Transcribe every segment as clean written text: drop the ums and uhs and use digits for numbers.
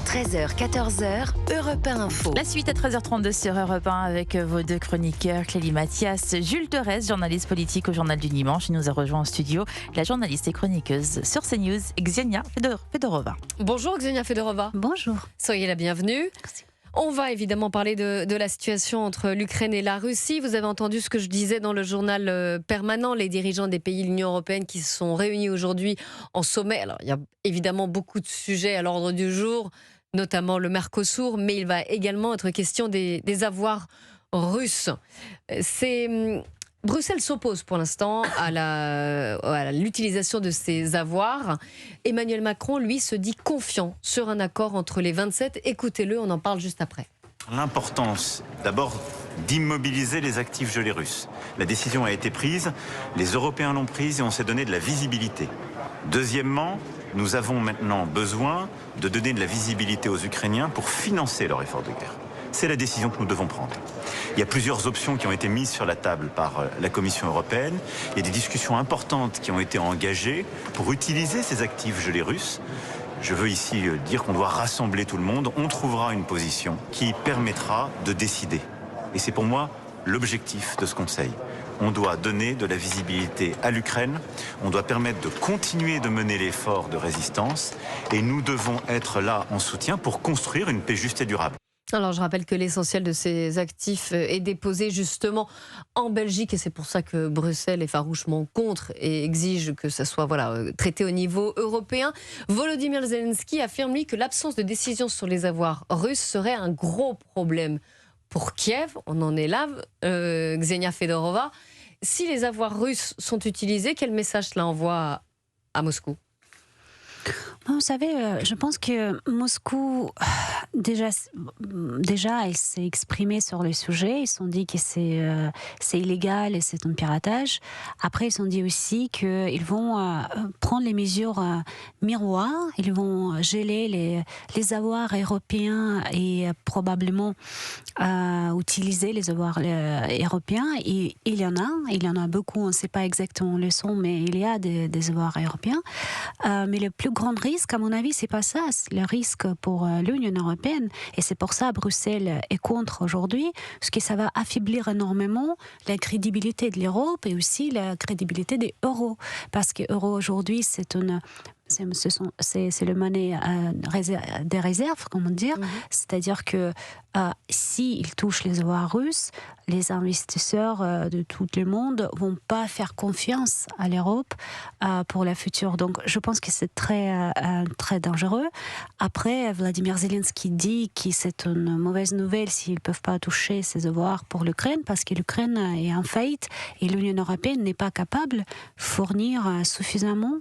13h, 14h, Europe 1 Info. La suite à 13h32 sur Europe 1 avec vos deux chroniqueurs, Clélie Mathias, Jules Thorez, journaliste politique au Journal du Dimanche. Il nous a rejoint en studio la journaliste et chroniqueuse sur CNews, Ksenia Fedorova. Bonjour Ksenia Fedorova. Bonjour. Soyez la bienvenue. Merci. On va évidemment parler de la situation entre l'Ukraine et la Russie. Vous avez entendu ce que je disais dans le journal permanent, les dirigeants des pays de l'Union européenne qui se sont réunis aujourd'hui en sommet. Alors, il y a évidemment beaucoup de sujets à l'ordre du jour, notamment le Mercosur, mais il va également être question des avoirs russes. Bruxelles s'oppose pour l'instant à l'utilisation de ces avoirs. Emmanuel Macron, lui, se dit confiant sur un accord entre les 27. Écoutez-le, on en parle juste après. L'importance, d'abord, d'immobiliser les actifs gelés russes. La décision a été prise, les Européens l'ont prise et on s'est donné de la visibilité. Deuxièmement, nous avons maintenant besoin de donner de la visibilité aux Ukrainiens pour financer leur effort de guerre. C'est la décision que nous devons prendre. Il y a plusieurs options qui ont été mises sur la table par la Commission européenne. Il y a des discussions importantes qui ont été engagées pour utiliser ces actifs gelés russes. Je veux ici dire qu'on doit rassembler tout le monde. On trouvera une position qui permettra de décider. Et c'est pour moi l'objectif de ce Conseil. On doit donner de la visibilité à l'Ukraine, on doit permettre de continuer de mener l'effort de résistance et nous devons être là en soutien pour construire une paix juste et durable. Alors je rappelle que l'essentiel de ces actifs est déposé justement en Belgique et c'est pour ça que Bruxelles est farouchement contre et exige que ça soit traité au niveau européen. Volodymyr Zelensky affirme lui que l'absence de décision sur les avoirs russes serait un gros problème pour Kiev. On en est là, Ksenia Fedorova. Si les avoirs russes sont utilisés, quel message cela envoie à Moscou ? Vous savez, je pense que Moscou, déjà elle s'est exprimée sur le sujet. Ils se sont dit que c'est illégal et c'est un piratage. Après, ils se sont dit aussi qu'ils vont prendre les mesures miroirs. Ils vont geler les avoirs européens et probablement utiliser les avoirs européens. Et il y en a beaucoup. On ne sait pas exactement le son, mais il y a des avoirs européens. Mais le plus grand risque, à mon avis, c'est pas ça. C'est le risque pour l'Union européenne. Et c'est pour ça que Bruxelles est contre aujourd'hui, parce que ça va affaiblir énormément la crédibilité de l'Europe et aussi la crédibilité de l'euro. Parce que l'euro aujourd'hui, c'est le monnaie des réserves, comment dire. C'est-à-dire que s'il touche les avoirs russes, les investisseurs de tout le monde vont pas faire confiance à l'Europe pour la future. Donc, je pense que c'est très, très dangereux. Après, Vladimir Zelensky dit que c'est une mauvaise nouvelle s'ils ne peuvent pas toucher ces avoirs pour l'Ukraine, parce que l'Ukraine est en faillite et l'Union européenne n'est pas capable de fournir suffisamment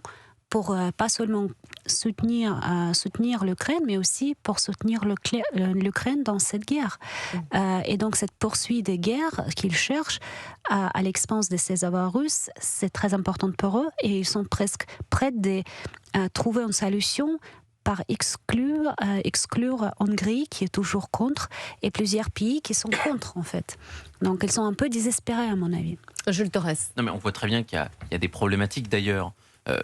pour pas seulement soutenir l'Ukraine, mais aussi pour soutenir l'Ukraine dans cette guerre. Et donc cette poursuite des guerres qu'ils cherchent à l'expense de ces avoirs russes, c'est très important pour eux et ils sont presque prêts à trouver une solution par exclure Hongrie qui est toujours contre et plusieurs pays qui sont contre en fait. Donc ils sont un peu désespérés à mon avis. Jules Thorez. Non mais on voit très bien qu'il y a des problématiques d'ailleurs.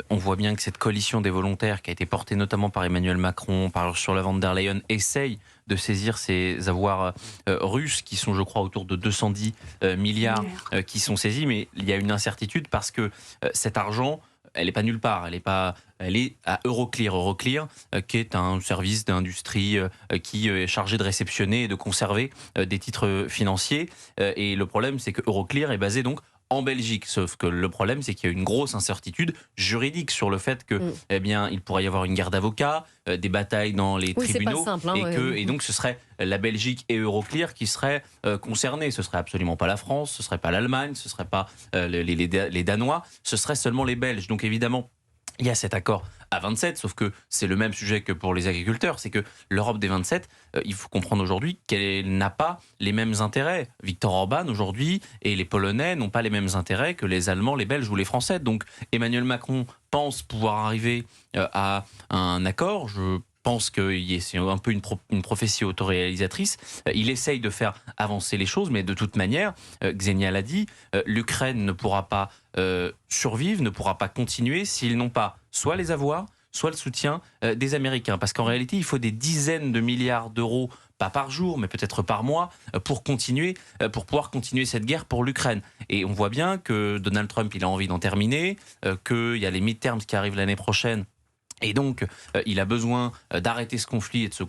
On voit bien que cette coalition des volontaires qui a été portée notamment par Emmanuel Macron, par Ursula von der Leyen, essaye de saisir ces avoirs russes qui sont, je crois, autour de 210 milliards qui sont saisis. Mais il y a une incertitude parce que cet argent, elle n'est pas nulle part. Elle est à Euroclear. Euroclear, qui est un service d'industrie qui est chargé de réceptionner et de conserver des titres financiers. Et le problème, c'est que Euroclear est basé donc en Belgique, sauf que le problème, c'est qu'il y a une grosse incertitude juridique sur le fait que, il pourrait y avoir une guerre d'avocats, des batailles dans les tribunaux, c'est pas simple, et donc ce serait la Belgique et Euroclear qui seraient concernés. Ce serait absolument pas la France, ce serait pas l'Allemagne, ce serait pas les Danois, ce serait seulement les Belges. Donc évidemment, il y a cet accord à 27, sauf que c'est le même sujet que pour les agriculteurs, c'est que l'Europe des 27, il faut comprendre aujourd'hui qu'elle n'a pas les mêmes intérêts. Viktor Orban aujourd'hui et les Polonais n'ont pas les mêmes intérêts que les Allemands, les Belges ou les Français. Donc Emmanuel Macron pense pouvoir arriver à un accord. Je pense que c'est un peu une prophétie autoréalisatrice. Il essaye de faire avancer les choses, mais de toute manière, Ksenia l'a dit, l'Ukraine ne pourra pas survivre, ne pourra pas continuer s'ils n'ont pas soit les avoirs, soit le soutien des Américains. Parce qu'en réalité, il faut des dizaines de milliards d'euros, pas par jour, mais peut-être par mois, pour pouvoir continuer cette guerre pour l'Ukraine. Et on voit bien que Donald Trump, il a envie d'en terminer, qu'il y a les midterms qui arrivent l'année prochaine. Et donc, il a besoin d'arrêter ce conflit et de se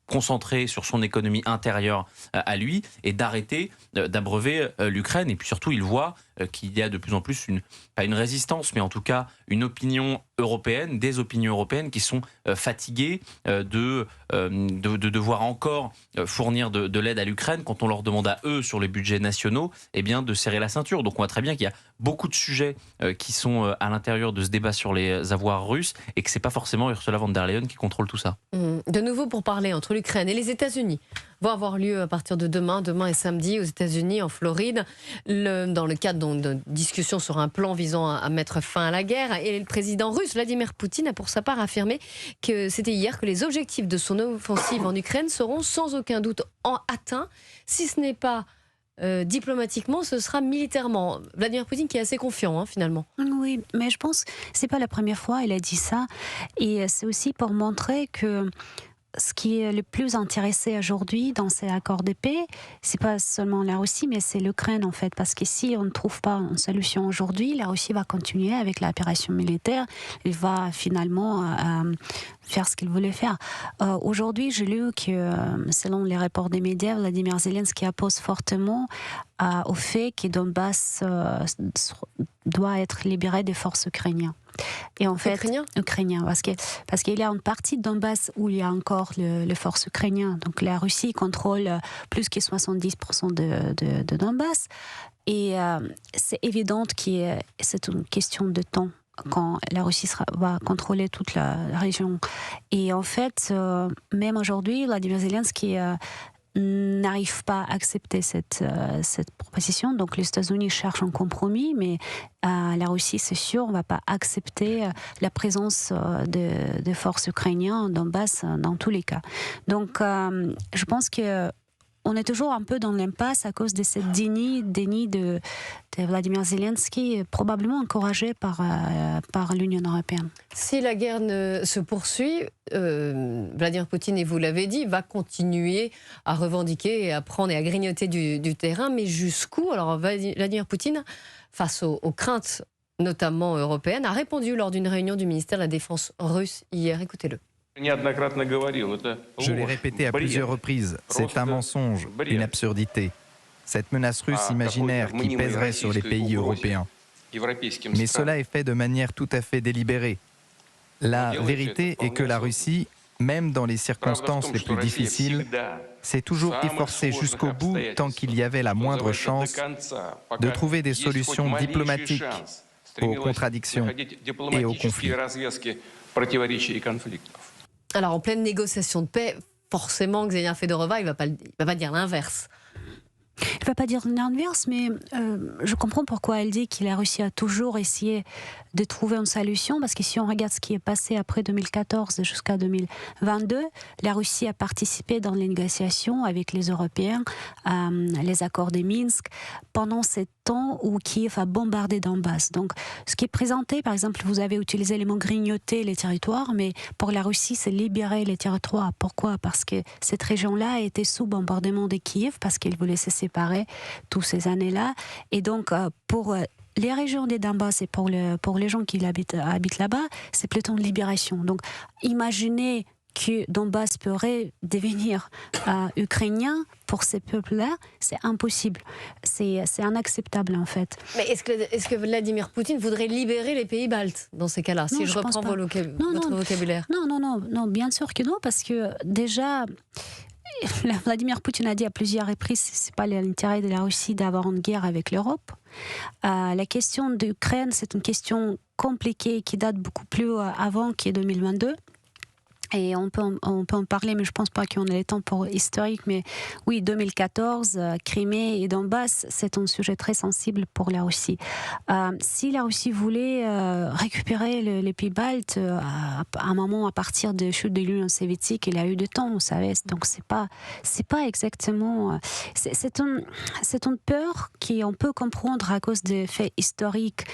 concentrer sur son économie intérieure à lui et d'arrêter d'abreuver l'Ukraine. Et puis surtout, il voit qu'il y a de plus en plus, pas une résistance, mais en tout cas une opinion européenne, des opinions européennes qui sont fatiguées de devoir encore fournir de l'aide à l'Ukraine quand on leur demande à eux, sur les budgets nationaux, eh bien, de serrer la ceinture. Donc on voit très bien qu'il y a beaucoup de sujets qui sont à l'intérieur de ce débat sur les avoirs russes et que c'est pas forcément Ursula von der Leyen qui contrôle tout ça. De nouveau, pour parler entre l'Ukraine et les États-Unis, va avoir lieu à partir de demain et samedi aux États-Unis, en Floride, dans le cadre de discussions sur un plan visant à mettre fin à la guerre. Et le président russe, Vladimir Poutine, a pour sa part affirmé que c'était hier que les objectifs de son offensive en Ukraine seront sans aucun doute atteints. Si ce n'est pas diplomatiquement, ce sera militairement. Vladimir Poutine qui est assez confiant, finalement. Oui, mais je pense que ce n'est pas la première fois qu'il a dit ça. Et c'est aussi pour montrer que ce qui est le plus intéressé aujourd'hui dans ces accords de paix, c'est pas seulement la Russie, mais c'est l'Ukraine en fait. Parce que si on ne trouve pas une solution aujourd'hui, la Russie va continuer avec l'opération militaire. Elle va finalement faire ce qu'il voulait faire. Aujourd'hui, j'ai lu que, selon les rapports des médias, Vladimir Zelensky oppose fortement au fait que Donbass doit être libéré des forces ukrainiennes. Et en fait, ukrainien, parce qu'il y a une partie de Donbass où il y a encore les forces ukrainiennes. Donc la Russie contrôle plus que 70% de Donbass. Et c'est évident que c'est une question de temps quand la Russie va contrôler toute la région. Et en fait, même aujourd'hui, Vladimir Zelensky n'arrive pas à accepter cette proposition. Donc les États-Unis cherchent un compromis, mais la Russie, c'est sûr, ne va pas accepter la présence de forces ukrainiennes en Donbass dans tous les cas. Donc je pense que on est toujours un peu dans l'impasse à cause de cette déni de Vladimir Zelensky, probablement encouragé par l'Union européenne. Si la guerre se poursuit, Vladimir Poutine, et vous l'avez dit, va continuer à revendiquer et à prendre et à grignoter du terrain, mais jusqu'où? Alors Vladimir Poutine, face aux craintes notamment européennes, a répondu lors d'une réunion du ministère de la Défense russe hier. Écoutez-le. Je l'ai répété à plusieurs reprises, c'est un mensonge, une absurdité. Cette menace russe imaginaire qui pèserait sur les pays européens. Mais cela est fait de manière tout à fait délibérée. La vérité est que la Russie, même dans les circonstances les plus difficiles, s'est toujours efforcée jusqu'au bout, tant qu'il y avait la moindre chance, de trouver des solutions diplomatiques aux contradictions et aux conflits. Alors, en pleine négociation de paix, forcément, Ksenia Fedorova, il va pas dire l'inverse. Elle ne va pas dire l'inverse, mais je comprends pourquoi elle dit que la Russie a toujours essayé de trouver une solution, parce que si on regarde ce qui est passé après 2014 jusqu'à 2022, la Russie a participé dans les négociations avec les Européens, les accords de Minsk, pendant ce temps où Kiev a bombardé Donbass. Donc, ce qui est présenté, par exemple, vous avez utilisé le mot grignoter les territoires, mais pour la Russie, c'est libérer les territoires. Pourquoi? Parce que cette région-là a été sous bombardement de Kiev, parce qu'il voulait se séparer toutes ces années-là. Et donc, pour les régions des Donbass et pour les gens qui habitent là-bas, c'est plutôt une libération. Donc, imaginez que Donbass pourrait devenir ukrainien pour ces peuples-là, c'est impossible. C'est inacceptable, en fait. Mais est-ce que Vladimir Poutine voudrait libérer les pays baltes dans ces cas-là, si je reprends votre vocabulaire? Non, bien sûr que non, parce que déjà, Vladimir Poutine a dit à plusieurs reprises que ce n'est pas l'intérêt de la Russie d'avoir une guerre avec l'Europe. La question d'Ukraine, c'est une question compliquée qui date beaucoup plus avant qu'en 2022. Et on peut en parler, mais je ne pense pas qu'on ait le temps pour historique. Mais oui, 2014, Crimée et Donbass, c'est un sujet très sensible pour la Russie. Si la Russie voulait récupérer les pays baltes, à un moment, à partir de la chute de l'Union soviétique, il a eu du temps, vous savez. Donc, c'est pas exactement... C'est une peur qu'on peut comprendre à cause des faits historiques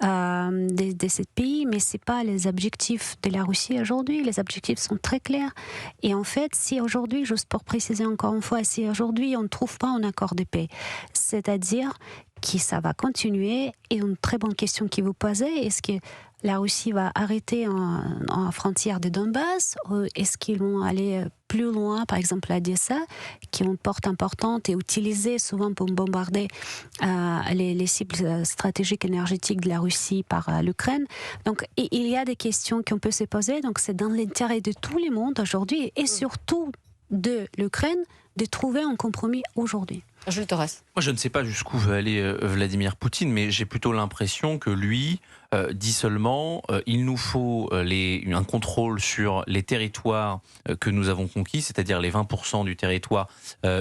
de ces pays, mais ce n'est pas les objectifs de la Russie aujourd'hui. Les objectifs sont très clairs. Et en fait, si aujourd'hui, juste pour préciser encore une fois, si aujourd'hui on ne trouve pas un accord de paix, c'est-à-dire que ça va continuer, et une très bonne question qui vous posez, est-ce que la Russie va arrêter en frontière de Donbass, ou est-ce qu'ils vont aller plus loin, par exemple à Odessa, qui est une porte importante et utilisée souvent pour bombarder les cibles stratégiques énergétiques de la Russie par l'Ukraine. Donc il y a des questions qu'on peut se poser, donc c'est dans l'intérêt de tout le monde aujourd'hui, et surtout de l'Ukraine, de trouver un compromis aujourd'hui. Jules Torres. Moi, je ne sais pas jusqu'où veut aller Vladimir Poutine, mais j'ai plutôt l'impression que lui dit seulement il nous faut un contrôle sur les territoires que nous avons conquis, c'est-à-dire les 20% du territoire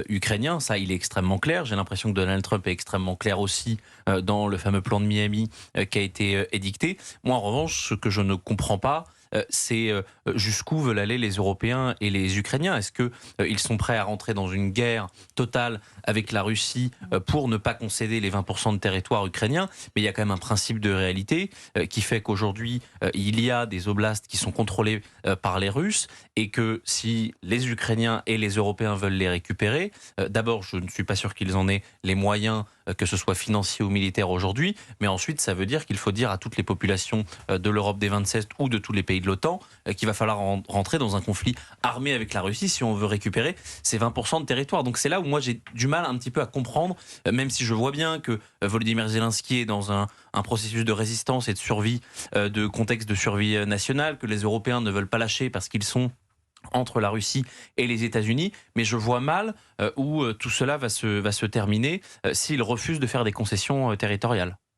ukrainien. Ça, il est extrêmement clair. J'ai l'impression que Donald Trump est extrêmement clair aussi dans le fameux plan de Miami qui a été édicté. Moi, en revanche, ce que je ne comprends pas, c'est jusqu'où veulent aller les Européens et les Ukrainiens. Est-ce qu'ils sont prêts à rentrer dans une guerre totale avec la Russie pour ne pas concéder les 20% de territoire ukrainien? Mais il y a quand même un principe de réalité qui fait qu'aujourd'hui, il y a des oblasts qui sont contrôlés par les Russes, et que si les Ukrainiens et les Européens veulent les récupérer, d'abord, je ne suis pas sûr qu'ils en aient les moyens, que ce soit financier ou militaire aujourd'hui, mais ensuite ça veut dire qu'il faut dire à toutes les populations de l'Europe des 27 ou de tous les pays de l'OTAN qu'il va falloir rentrer dans un conflit armé avec la Russie si on veut récupérer ces 20% de territoire. Donc c'est là où moi j'ai du mal un petit peu à comprendre, même si je vois bien que Volodymyr Zelensky est dans un processus de résistance et de survie, de contexte de survie nationale, que les Européens ne veulent pas lâcher parce qu'ils sont entre la Russie et les États-Unis, mais je vois mal où tout cela va se terminer s'ils refusent de faire des concessions territoriales.